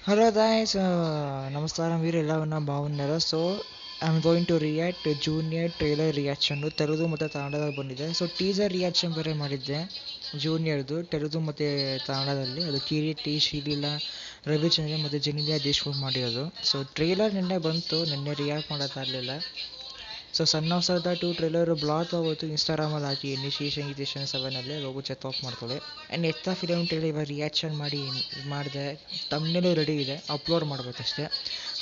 Hello guys, నమస్కారం మీరు ఎలా ఉన్నా బాగున్నారా? So I am going to react Junior trailer ರಿಯಾಕ್ಷನ್ನು ತೆಲುಗು ಮತ್ತು ಕನ್ನಡದಲ್ಲಿ ಬಂದಿದೆ. ಸೊ ಟೀಸರ್ ರಿಯಾಕ್ಷನ್ ಬೇರೆ ಮಾಡಿದ್ದೆ ಜೂನಿಯರ್ದು ತೆಲುಗು ಮತ್ತು ಕನ್ನಡದಲ್ಲಿ. ಅದು ಕಿರೀಟಿ, ಶ್ರೀಲೀಲಾ, ರವಿಚಂದ್ರನ್ ಮತ್ತು ಜೆನಿಲಿಯಾ ದೇಶ್ಮುಖ್ ಮಾಡಿರೋದು. ಸೊ ಟ್ರೇಲರ್ ನಿನ್ನೆ ಬಂತು, ನಿನ್ನೆ ರಿಯಾಕ್ಟ್ ಮಾಡೋಕ್ಕಾಗಲಿಲ್ಲ. So son of Sardar 2 trailer block ಆಗೋಯ್ತು, ಇನ್ಸ್ಟಾಗ್ರಾಮಲ್ಲಿ ಹಾಕಿ ಇನಿಷಿಯೇಷನ್ ಗಿನಿಷಿಯೇಷನ್ 7ಅಲ್ಲಿ ಲೋಗೋ ಚೆಕ್ ಆಫ್ ಮಾಡ್ಕೊಳ್ಳಿ. ಆ್ಯಂಡ್ ಎತ್ತ ಫಿಲಮ್ ಟ್ರೇಲರ್ ಇವಾಗ ರಿಯಾಕ್ಷನ್ ಮಾಡಿ ಮಾಡಿದೆ, ತಮ್ಮನೇಲೂ ರೆಡಿ ಇದೆ, ಅಪ್ಲೋಡ್ ಮಾಡಬೇಕಷ್ಟೇ.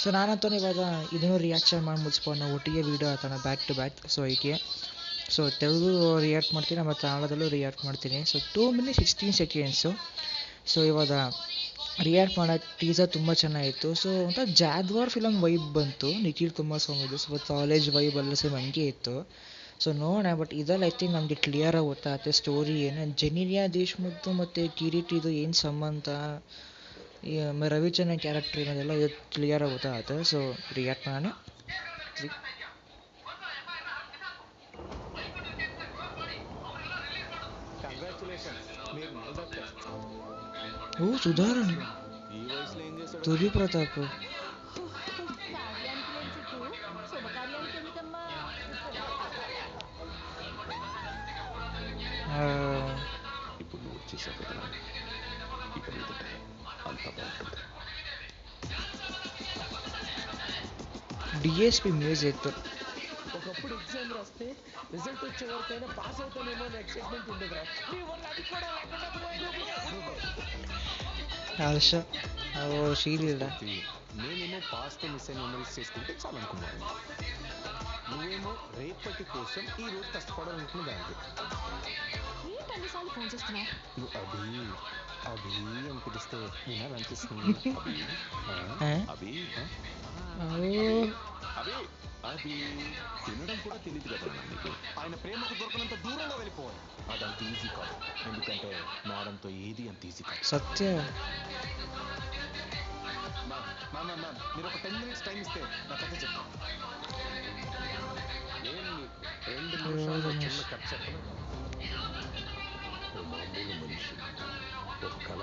ಸೊ ನಾನಂತೂ ಇವಾಗ ಇದನ್ನು ರಿಯಾಕ್ಷನ್ ಮಾಡಿ ಮುಗಿಸ್ಕೊಂಡು ಒಟ್ಟಿಗೆ ವೀಡಿಯೋ ಹಾಕೋಣ ಬ್ಯಾಕ್ ಟು ಬ್ಯಾಕ್. ಸೊ ಹೀಗೆ ಸೊ ತೆಲುಗು ರಿಯಾಕ್ಟ್ ಮಾಡ್ತೀನಿ ಮತ್ತು ಕನ್ನಡದಲ್ಲೂ ರಿಯಾಕ್ಟ್ ಮಾಡ್ತೀನಿ. So 2 minutes 16 seconds. ಸೊ ಇವಾಗ ರಿಯಾಕ್ಟ್ ಮಾಡೋಕ್ಕೆ ಟೀಸರ್ ತುಂಬ ಚೆನ್ನಾಗಿತ್ತು. ಸೊ ಒಂಥರ ಜಾದ್ವಾರ್ ಫಿಲಮ್ ವೈಬ್ ಬಂತು, ನಿಖಿಲ್ ಕುಮಾರಸ್ವಾಮಿದು. ಸೊ ಕಾಲೇಜ್ ವೈಬ್ ಎಲ್ಲ ಸೇಮ್ ಹಂಗೆ ಇತ್ತು. ಸೊ ನೋಡೋಣ, ಬಟ್ ಇದೆಲ್ಲ ಐ ಥಿಂಕ್ ನಮಗೆ ಕ್ಲಿಯರಾಗಿ ಗೊತ್ತಾಗುತ್ತೆ ಸ್ಟೋರಿ ಏನು. ಜೆನಿಲಿಯಾ ದೇಶ್ಮುಖ್ದು ಮತ್ತು ಕಿರೀಟಿದು ಏನು ಸಂಬಂಧ, ಈ ರವಿಚಂದ್ರನ್ ಕ್ಯಾರೆಕ್ಟರ್ ಏನೋದೆಲ್ಲ ಇದು ಕ್ಲಿಯರಾಗಿ ಗೊತ್ತಾಗುತ್ತೆ. ಸೊ ರಿಯಾಕ್ಟ್ ಮಾಡೋಣ. ఓ సుధారణ తొలి ప్రతాప్ ఇప్పుడు నువ్వు వచ్చేసావు కదా, ఇక మీదట అంత బాగుంటుంది. DSP music. ఒకప్పుడు ఎగ్జామ్ రాస్తే రిజల్ట్ వచ్చే వరకైనా పాస్ అవుతానేమో అని ఎక్సైట్మెంట్ ఉండేదిరా. హర్ష శ్రీలీల. నేనేమో పాస్తో మిస్ అయిన మెమరీస్ చేసుకుంటే చాలా అనుకున్నాను. నువ్వేమో రేపటి కోసం ఈ రోజు కష్టపడాలనుకున్న దానికి. ఏంటన్నిసార్లు ఫోన్ చేస్తున్నావు? నువ్వు అభి అభి అని పిలిస్తే వినాలనిపిస్తుంది. అభి అభి అభి అది తినడం కూడా తెలియదు కదా నీకు. ఆయన ప్రేమకు దొరకనంత దూరంలో వెళ్ళిపోవాలి. అదంత ఈజీ కాదు, ఎందుకంటే మేడంతో ఏది అంత ఈజీ కాదు. సత్య మీరు ఒక 10 minutes టైం ఇస్తే నా కథ చెప్తాను. నేను 2 నిమిషాలు చిన్న కథ చెప్పను. ఓ మామూలు మనిషి, ఒక కళ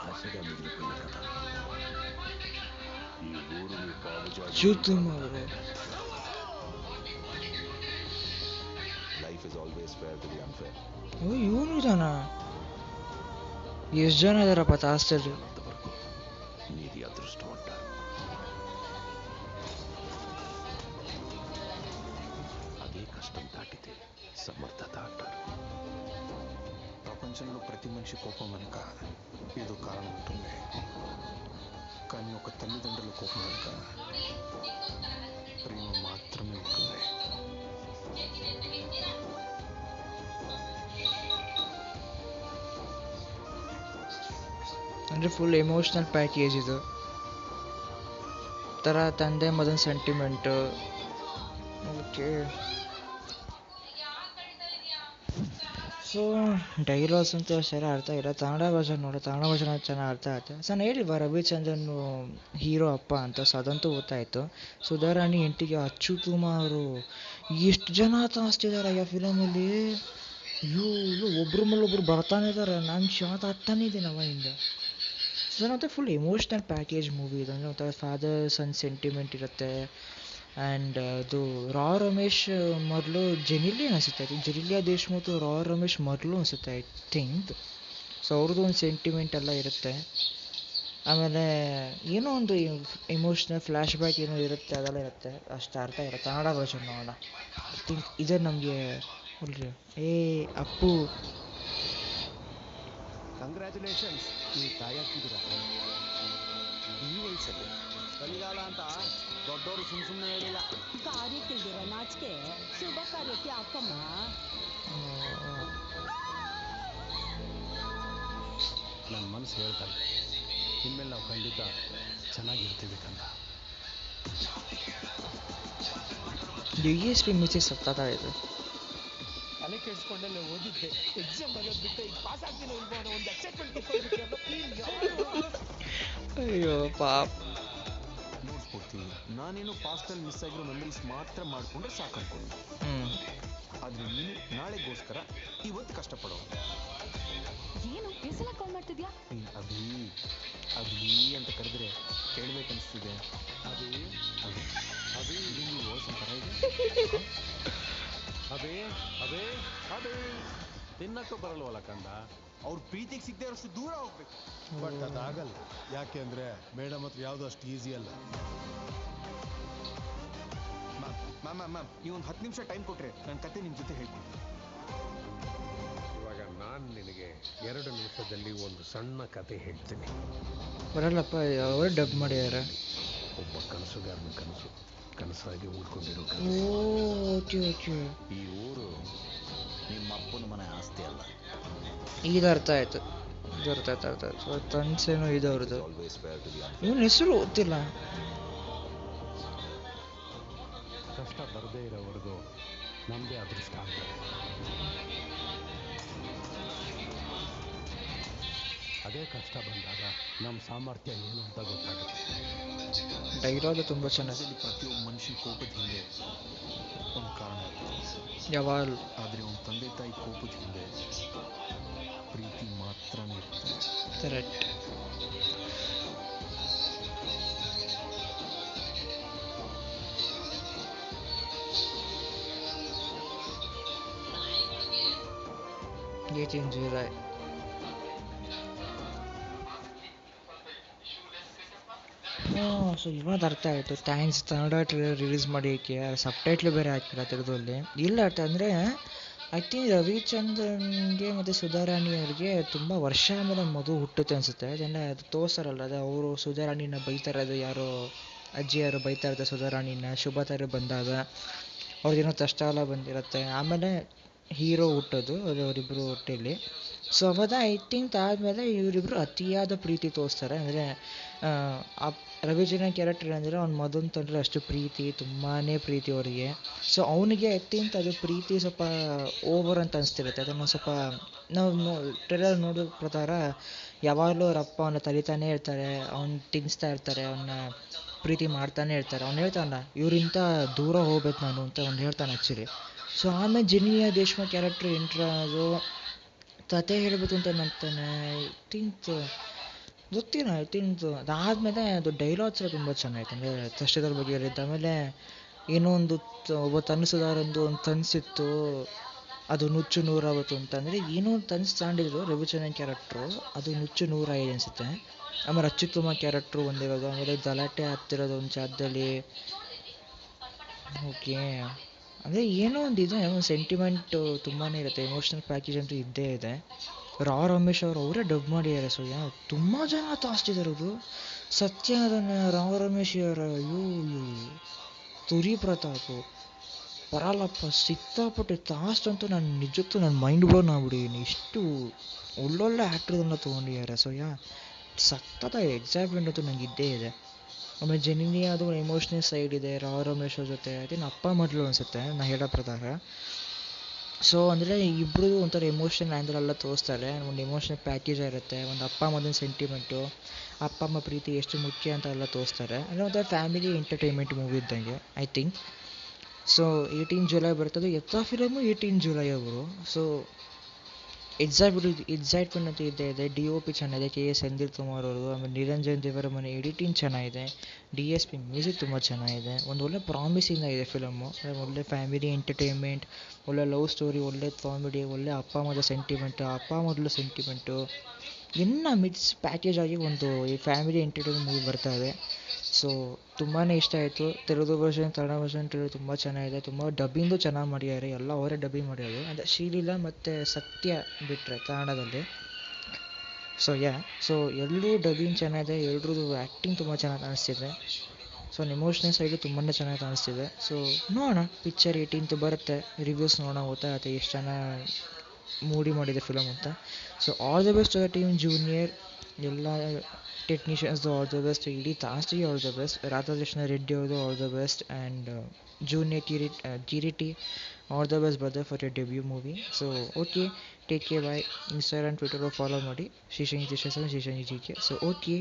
ఆశగా మిగిలిపోయిన కథ. ఈ ఊరిని బాబుజాడు. Life is always fair to the unfair. ಇವನು ಇದಾನ? ಎಷ್ಟು ಜನ ಇದಾರಪ್ಪ ತಾಸ್ತರು? అంతవరకు నీది అదృష్టం అంటారు. అదే కష్టం దాటితే సమర్థత అంటారు. ప్రపంచంలో ప్రతి మనిషి కోపం వెనుక ఏదో కారణం ఉంటుంది, కానీ ఒక తల్లిదండ్రుల కోపం వెనుక ప్రేమ మాత్రమే ఉంటుంది. ಅಂದರೆ ಫುಲ್ ಎಮೋಷ್ನಲ್ ಪ್ಯಾಕೇಜ್ ಇದು. ಥರ ತಂದೆ ಮಗನ ಸೆಂಟಿಮೆಂಟು. ಓಕೆ. ಸೊ ಡೈಲಾಗ್ಸ್ ಅಂತೂ ಸರಿ ಅರ್ಥ ಇಲ್ಲ, ಕನ್ನಡ ವರ್ಷನ್ ನೋಡಿ, ಕನ್ನಡ ವರ್ಷನ್ ಚೆನ್ನಾಗಿ ಅರ್ಥ ಆಗುತ್ತೆ. ನಾನು ಹೇಳಿಲ್ವಾ ರವಿಚಂದ್ರನ್ ಹೀರೋ ಅಪ್ಪ ಅಂತ. ಸೊ ಅದಂತೂ ಗೊತ್ತಾಯಿತು. ಸುಧಾರಾಣಿ ಹೆಂಡತಿಗೆ ಅಚ್ಯುತುಮಾರು ಎಷ್ಟು ಜನ ತಾಸ್ತಿದ್ದಾರೆ ಆ ಫಿಲಮಲ್ಲಿ. ಇವು ಒಬ್ರ ಮೇಲೆ ಒಬ್ರು ಬರ್ತಾನೆ ಇದ್ದಾರೆ, ನಾನು ಶಾಕ್ ಆಗ್ತಾನೆ ಇದ್ದೀನಿ ಅವಾಗಿಂದ. ಸೊ ಮತ್ತೆ ಫುಲ್ ಎಮೋಷ್ನಲ್ ಪ್ಯಾಕೇಜ್ ಮೂವಿ ಇದು. ಅಂದರೆ ಒಂಥರ ಫಾದರ್ ಸನ್ ಸೆಂಟಿಮೆಂಟ್ ಇರುತ್ತೆ. ಆ್ಯಂಡ್ ಅದು ರಾ ರಮೇಶ್ ಮೊದಲು ಜೆನಿಲಿಯಾ ಅನಿಸುತ್ತೆ, ಜೆನಿಲಿಯಾ ದೇಶ್ಮುಖ್ ರಾ ರಮೇಶ್ ಮೊದಲು ಅನಿಸುತ್ತೆ ಐ ಥಿಂಕ್. ಸೊ ಅವ್ರದ್ದು ಒಂದು ಸೆಂಟಿಮೆಂಟ್ ಎಲ್ಲ ಇರುತ್ತೆ. ಆಮೇಲೆ ಏನೋ ಒಂದು ಎಮೋಷ್ನಲ್ ಫ್ಲ್ಯಾಶ್ ಬ್ಯಾಕ್ ಏನೋ ಇರುತ್ತೆ, ಅದೆಲ್ಲ ಇರುತ್ತೆ. ಅಷ್ಟು ಅರ್ಥ ಇರುತ್ತೆ. ಕನ್ನಡ ವರ್ಷನ್ ನೋಡೋಣ. ಐ ಥಿಂಕ್ ಇದೇ ನಮಗೆ ಒಳ್ಳೆ ಅಪ್ಪು. ಕಂಗ್ರ್ಯಾಚುಲೇಷನ್ಸ್, ನೀವು ತಾಯಾಗ್ತಿದ್ದೀರಾ. ಈ ವಯಸ್ಸಲ್ಲಿ ಕಲಿಗಾಲ ಅಂತ ದೊಡ್ಡವರು ಸುಮ್ಮನೆ ಹೇಳಿಲ್ಲ. ಕಾರ್ಯಕ್ಕಿಲ್ದಿರೋ ನಾಚಿಕೆ ಶುಭ ಕಾರ್ಯಕ್ಕೆ ಅಕ್ಕಮ್ಮ. ನನ್ನ ಮನಸ್ಸು ಹೇಳ್ತಾರೆ, ಇನ್ಮೇಲೆ ನಾವು ಖಂಡಿತ ಚೆನ್ನಾಗಿರ್ತೀವಿ ಕಂದ. DSP ಮ್ಯೂಸಿಕ್ ಸಕ್ಕತ್ತಾಗಿದೆ. ತಲೆ ಕೆಡಿಸ್ಕೊಂಡೆಲ್ಲ ಓದಿದ್ದೆ, ಎಕ್ಸಾಮ್ ಬರೋದು ಬಿಟ್ಟು ಈಗ ಪಾಸ್ ಆಗ್ತೀನಿ ಇಲ್ವೋ ಅನ್ನೋ ಒಂದು ಎಕ್ಸೈಟ್ಮೆಂಟ್. ಅಯ್ಯೋ ಪಾಪ. ನೋಡ್ಸ್ಕೊಡ್ತೀವಿ. ನಾನೇನು ಪಾಸ್ಟಲ್ಲಿ ಮಿಸ್ ಆಗಿರೋ ಮೆಮರೀಸ್ ಮಾತ್ರ ಮಾಡಿಕೊಂಡ್ರೆ ಸಾಕು ಅನ್ಕೊಂಡು. ಆದರೆ ನೀನು ನಾಳೆಗೋಸ್ಕರ ಇವತ್ತು ಕಷ್ಟಪಡೋ. ಏನು ಎಷ್ಟೆಲ್ಲ ಕಾಲ್ ಮಾಡ್ತಿದ್ಯಾ? ಅಭಿ ಅಭಿ ಅಂತ ಕರೆದ್ರೆ ಕೇಳ್ಬೇಕನ್ನಿಸ್ತಿದೆ. ಅಭಿ ಅಭಿ ಅಭಿ ಇದು ನೀವು ವಾಯ್ಸ್ ಒಂಥರ ಇದೆ. ಅಬೇ ಅಬೇ ಅಬೇ ತಿನ್ನಕ್ಕೂ ಬರಲ್ವಲ್ಲ ಕಂದ. ಅವ್ರ ಪ್ರೀತಿಗೆ ಸಿಗದೆ ಅಷ್ಟು ದೂರ ಹೋಗ್ಬೇಕು. ಬಟ್ ಅದಾಗಲ್ಲ. ಯಾಕೆ ಅಂದ್ರೆ ಮೇಡಮ್ ಹತ್ರ ಯಾವುದು ಅಷ್ಟು ಈಸಿ ಅಲ್ಲ. ಮ್ಯಾಮ್ ನೀವು ಒಂದು 10 ನಿಮಿಷ ಟೈಮ್ ಕೊಟ್ರೆ ನನ್ನ ಕತೆ ನಿಮ್ಮ ಜೊತೆ ಹೇಳ್ತೀನಿ. ಇವಾಗ ನಾನು ನಿನಗೆ 2 ನಿಮಿಷದಲ್ಲಿ ಒಂದು ಸಣ್ಣ ಕತೆ ಹೇಳ್ತೀನಿ. ಬರಲ್ಲಪ್ಪ, ಅವರು ಡಬ್ ಮಾಡಿದ್ದಾರೆ. ಒಬ್ಬ ಕನಸುಗಾರನ ಕನಸು ಕನಸಾಗಿ ಉಳ್ಕೊಂಡಿರೋ ಓಕೆ ಓಕೆ, ಈ ಊರು ನಿಮ್ಮ ಅಪ್ಪನ ಮನೆ ಆಸ್ತಿ ಅಲ್ಲ. ಈಗ ಅರ್ಥ ಆಯ್ತು, ಇದು ಅರ್ಥ ಆಯ್ತು. ಸೊ ಕನ್ಸೇನೋ ಇದೆ ಅವ್ರದ್ದು. ಇವನ ಹೆಸರು ಗೊತ್ತಿಲ್ಲ. ಕಷ್ಟ ಬರದೇ ಇರೋವರೆಗೂ ನಮ್ಮದೇ ಅದೃಷ್ಟ ಆಗ್ತದೆ. ಅದೇ ಕಷ್ಟ ಬಂದಾಗ ನಮ್ಮ ಸಾಮರ್ಥ್ಯ ಏನು ಅಂತ ಗೊತ್ತಾಗುತ್ತೆ. ಡೈಲಾಗ್ ತುಂಬ ಚೆನ್ನಾಗಿ. ಪ್ರತಿಯೊಬ್ಬ ಮನುಷ್ಯನ ಕೋಪದ ಹಿಂದೆ ಒಂದು ಕಾರಣ ಇರ್ತದೆ. ಯಾವಾಗಲೂ. ಆದರೆ ಅವನ ತಂದೆ ತಾಯಿ ಕೋಪದ ಹಿಂದೆ ಪ್ರೀತಿ ಮಾತ್ರನೇ ಇರ್ತದೆ. ಕರೆಕ್ಟ್. ಜುಲೈ ಸೊ ಇವಾಗ ಅರ್ಥ ಆಯಿತು. ಥ್ಯಾಂಕ್ಸ್ ಕನ್ನಡ ಟ್ರೇಲರ್ ರಿಲೀಸ್ ಮಾಡೋಕ್ಕೆ. ಸಬ್ ಟೈಟ್ಲು ಬೇರೆ ಹಾಕಿಲ್ಲ ತೆಗೆದಲ್ಲಿ. ಇಲ್ಲ ಅರ್ಥ ಅಂದರೆ ಐ ಥಿಂಕ್ ರವಿಚಂದ್ರನ್ಗೆ ಮತ್ತು ಸುಧಾರಾಣಿ ಅವ್ರಿಗೆ ತುಂಬ ವರ್ಷ ಆಮೇಲೆ ಮಗು ಹುಟ್ಟುತ್ತೆ ಅನಿಸುತ್ತೆ. ಅದನ್ನು ಅದು ತೋರಿಸ್ತಾರಲ್ಲ, ಅದು ಅವರು ಸುಧಾರಾಣಿನ ಬೈತಾರದು, ಯಾರೋ ಅಜ್ಜಿ ಯಾರು ಬೈತಾ ಇರ್ತಾರೆ ಸುಧಾರಾಣಿನ. ಶುಭತಾರೆ ಬಂದಾಗ ಅವ್ರಿಗೇನೋ ಕಷ್ಟ ಎಲ್ಲ ಬಂದಿರುತ್ತೆ. ಆಮೇಲೆ ಹೀರೋ ಹುಟ್ಟೋದು ಅದು ಅವರಿಬ್ಬರು ಹೊಟ್ಟೆಯಲ್ಲಿ. ಸೊ ಅವಾಗ ಐ ಥಿಂಕ್ ಆದಮೇಲೆ ಇವರಿಬ್ಬರು ಅತಿಯಾದ ಪ್ರೀತಿ ತೋರಿಸ್ತಾರೆ. ಅಂದರೆ ರವಿಚಂದ್ರನ್ ಕ್ಯಾರೆಕ್ಟರ್ ಅಂದರೆ ಅವ್ನ ಮದನ್ ತಂದರೆ ಅಷ್ಟು ಪ್ರೀತಿ, ತುಂಬಾ ಪ್ರೀತಿ ಅವರಿಗೆ. ಸೊ ಅವನಿಗೆ ಐ ಥಿಂಕ್ ಅದು ಪ್ರೀತಿ ಸ್ವಲ್ಪ ಓವರ್ ಅಂತ ಅನಿಸ್ತಿರುತ್ತೆ. ಅದನ್ನು ಸ್ವಲ್ಪ ನಾವು ಟ್ರೇಲರ್ ನೋಡೋ ಪ್ರಕಾರ ಯಾವಾಗಲೂ ಅವ್ರ ಅಪ್ಪ ಅವನ್ನ ತಲಿತಾನೇ ಇರ್ತಾರೆ, ಅವ್ನು ತಿನ್ನಿಸ್ತಾ ಇರ್ತಾರೆ, ಅವನ್ನ ಪ್ರೀತಿ ಮಾಡ್ತಾನೆ ಇರ್ತಾರೆ. ಅವ್ನು ಹೇಳ್ತಾನಲ್ಲ, ಇವರಿಂತ ದೂರ ಹೋಗ್ಬೇಕು ನಾನು ಅಂತ ಅವ್ನು ಹೇಳ್ತಾನೆ ಆ್ಯಕ್ಚುಲಿ. ಸೊ ಆಮೇಲೆ ಜಿನಿಯಾ ದೇಶ್ಮುಖ್ ಕ್ಯಾರೆಕ್ಟರ್ ಅದು ಕತೆ ಹೇಳಬೇಕು ಅಂತ ನಂತಾನೆ ಐ ಥಿಂಕ್ ಗೊತ್ತಿಲ್ಲ. ಐ ಥಿಂಕ್ ಅದಾದಮೇಲೆ ಅದು ಡೈಲಾಗ್ಸ್ ಎಲ್ಲ ತುಂಬ ಚೆನ್ನಾಗಿತ್ತು. ಅಂದರೆ ಕಷ್ಟದ ಬಗ್ಗೆ ಹೇಳಿದ್ದು. ಆಮೇಲೆ ಏನೋ ಒಂದು ಒಬ್ಬ ತನಿಸುದಾರೊಂದು ಒಂದು ಕನಸಿತ್ತು, ಅದು ನುಚ್ಚು ನೂರಾವತ್ತು ಅಂತ. ಅಂದರೆ ಏನೋ ಒಂದು ಕನಸು ತಾಂಡಿದ್ರು ರವಿಚಂದ್ರನ್ ಕ್ಯಾರೆಕ್ಟ್ರು, ಅದು ನುಚ್ಚು ನೂರಾಗಿದೆ ಅನಿಸುತ್ತೆ. ಆಮೇಲೆ ಅಚ್ಯುತ್ಕುಮಾರ್ ಕ್ಯಾರೆಕ್ಟ್ರು ಬಂದಿರೋದು. ಆಮೇಲೆ ಗಲಾಟೆ ಆಗ್ತಿರೋದು ಒಂದು ಜಾಗದಲ್ಲಿ. ಓಕೆ, ಅಂದರೆ ಏನೋ ಒಂದು ಇದೆ, ಒಂದು ಸೆಂಟಿಮೆಂಟು ತುಂಬಾ ಇರುತ್ತೆ. ಎಮೋಷ್ನಲ್ ಪ್ಯಾಕೇಜ್ ಅಂತೂ ಇದ್ದೇ ಇದೆ. ರಮೇಶ್ ಅವರು ಅವರೇ ಡಬ್ ಮಾಡಿದ್ದಾರೆ. ಸೊ ತುಂಬ ಜನ ತಾಸ್ತಿದ್ದಾರೆ ಅವರು. ಸತ್ಯ ಅದನ್ನು ರಮೇಶ್ ಅವರ ತುರಿ ಪ್ರತಾಪ್ ಪರಲ್ಲಪ್ಪ ಸಿಕ್ಕಾಪಟ್ಟೆ ತಾಸ್ಟ್ ಅಂತೂ ನಾನು ನಿಜಕ್ಕೂ ನನ್ನ ಮೈಂಡ್ ಬ್ಲೋನ್ ಆಗ್ಬಿಟ್ಟಿದ್ದೀನಿ. ಇಷ್ಟು ಒಳ್ಳೊಳ್ಳೆ ಆ್ಯಕ್ಟ್ರದನ್ನ ತೊಗೊಂಡಿದ್ದಾರೆ. ಸೊ ಸಖತ್ತಾದ ಎಕ್ಸೈಟ್ಮೆಂಟ್ ಅಂತೂ ನನಗೆ ಇದ್ದೇ ಇದೆ. ಆಮೇಲೆ ಜೆನಿನಿ ಅದು ಎಮೋಷ್ನಲ್ ಸೈಡ್ ಇದೆ ರಮೇಶ್ ಅವ್ರ ಜೊತೆ. ಅದೇನು ಅಪ್ಪ ಮಗಳು ಅನಿಸುತ್ತೆ ನಾ ಹೇಳೋ ಪ್ರಕಾರ. ಸೊ ಅಂದರೆ ಇಬ್ಬರು ಒಂಥರ ಎಮೋಷನಲ್ ಆ್ಯಂಗಲ್ ಎಲ್ಲ ತೋರಿಸ್ತಾರೆ. ಒಂದು ಎಮೋಷ್ನಲ್ ಪ್ಯಾಕೇಜ್ ಇರುತ್ತೆ, ಒಂದು ಅಪ್ಪ ಮಗನ ಸೆಂಟಿಮೆಂಟು, ಅಪ್ಪ ಅಮ್ಮ ಪ್ರೀತಿ ಎಷ್ಟು ಮುಖ್ಯ ಅಂತ ಎಲ್ಲ ತೋರಿಸ್ತಾರೆ. ಅಂದರೆ ಒಂಥರ ಫ್ಯಾಮಿಲಿ ಎಂಟರ್ಟೈನ್ಮೆಂಟ್ ಮೂವಿ ಇದ್ದಂಗೆ ಐ ಥಿಂಕ್. ಸೊ 18 ಜುಲೈ ಬರ್ತದೆ. ಎತ್ತ ಫಿಲಮು 18 ಜುಲೈ ಅವರು. ಸೊ ಎಕ್ಸೈಟ್ಮೆಂಟ್ ಅಂತ ಇದ್ದೇ ಇದೆ. DOP ಚೆನ್ನಾಗಿದೆ, KS ಸೆಂಧಿಲ್ ಕುಮಾರ್ ಅವರು. ಆಮೇಲೆ ನಿರಂಜನ್ ದೇವರ ಮನೆ ಎಡಿಟಿಂಗ್ ಚೆನ್ನಾಗಿದೆ. DSP ಮ್ಯೂಸಿಕ್ ತುಂಬ ಚೆನ್ನಾಗಿದೆ. ಒಂದು ಒಳ್ಳೆ ಪ್ರಾಮಿಸಿಂಗ್ ಇದೆ ಫಿಲಮ್ಮು. ಒಳ್ಳೆ ಫ್ಯಾಮಿಲಿ ಎಂಟರ್ಟೈನ್ಮೆಂಟ್, ಒಳ್ಳೆ ಲವ್ ಸ್ಟೋರಿ, ಒಳ್ಳೆ ಕಾಮಿಡಿ, ಒಳ್ಳೆ ಅಪ್ಪ ಮಗ ಸೆಂಟಿಮೆಂಟು, ಅಪ್ಪ ಮೊದಲು ಸೆಂಟಿಮೆಂಟು, ಎಲ್ಲ ಮಿಕ್ಸ್ ಪ್ಯಾಕೇಜ್ ಆಗಿ ಒಂದು ಈ ಫ್ಯಾಮಿಲಿ ಎಂಟರ್ಟೈನ್ಮೆಂಟ್ ಮೂವಿ ಬರ್ತಾ ಇದೆ. ಸೊ ತುಂಬಾ ಇಷ್ಟ ಆಯಿತು. ತೆಲುಗು ವರ್ಷನ್, ಕನ್ನಡ ವರ್ಷನ್ ತುಂಬ ಚೆನ್ನಾಗಿದೆ. ತುಂಬ ಡಬ್ಬಿಂಗು ಚೆನ್ನಾಗಿ ಮಾಡಿದ್ದಾರೆ. ಎಲ್ಲ ಅವರೇ ಡಬ್ಬಿಂಗ್ ಮಾಡಿರೋದು. ಅಂದರೆ ಶ್ರೀಲೀಲಾ ಮತ್ತು ಸತ್ಯ ಬಿಟ್ಟರೆ ಕನ್ನಡದಲ್ಲಿ. ಸೊ ಎಲ್ಲರೂ ಡಬ್ಬಿಂಗ್ ಚೆನ್ನಾಗಿದೆ. ಎಲ್ರದ್ದು ಆ್ಯಕ್ಟಿಂಗ್ ತುಂಬ ಚೆನ್ನಾಗಿ ಕಾಣಿಸ್ತಿದೆ. ಸೊ ಎಮೋಷ್ನಲ್ ಸೈಡು ತುಂಬಾ ಚೆನ್ನಾಗಿ ಕಾಣಿಸ್ತಿದೆ. ಸೊ ನೋಡೋಣ, ಪಿಕ್ಚರ್ 18th ಬರುತ್ತೆ. ರಿವ್ಯೂಸ್ ನೋಡೋಣ, ಗೊತ್ತಾಗುತ್ತೆ ಎಷ್ಟು ಚೆನ್ನಾಗಿ ಮೂಡಿ ಮಾಡಿದೆ ಫಿಲಮ್ ಅಂತ. So all the best team junior, ಎಲ್ಲ ಟೆಕ್ನಿಷಿಯನ್ಸ್ದು ಆಲ್ ದ ಬೆಸ್ಟ್, ಇಡೀ ಕಾಸ್ಟಿಗೆ all the best. Radhakrishna Reddy ಅವ್ರದ್ದು all the best, and junior Kireeti all the best brother for your debut movie. So okay, take care, bye. Instagram Twitter follow ಮಾಡಿ, Srishanki Srishanki GK. So okay,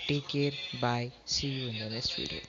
take care, bye, see you in the next video.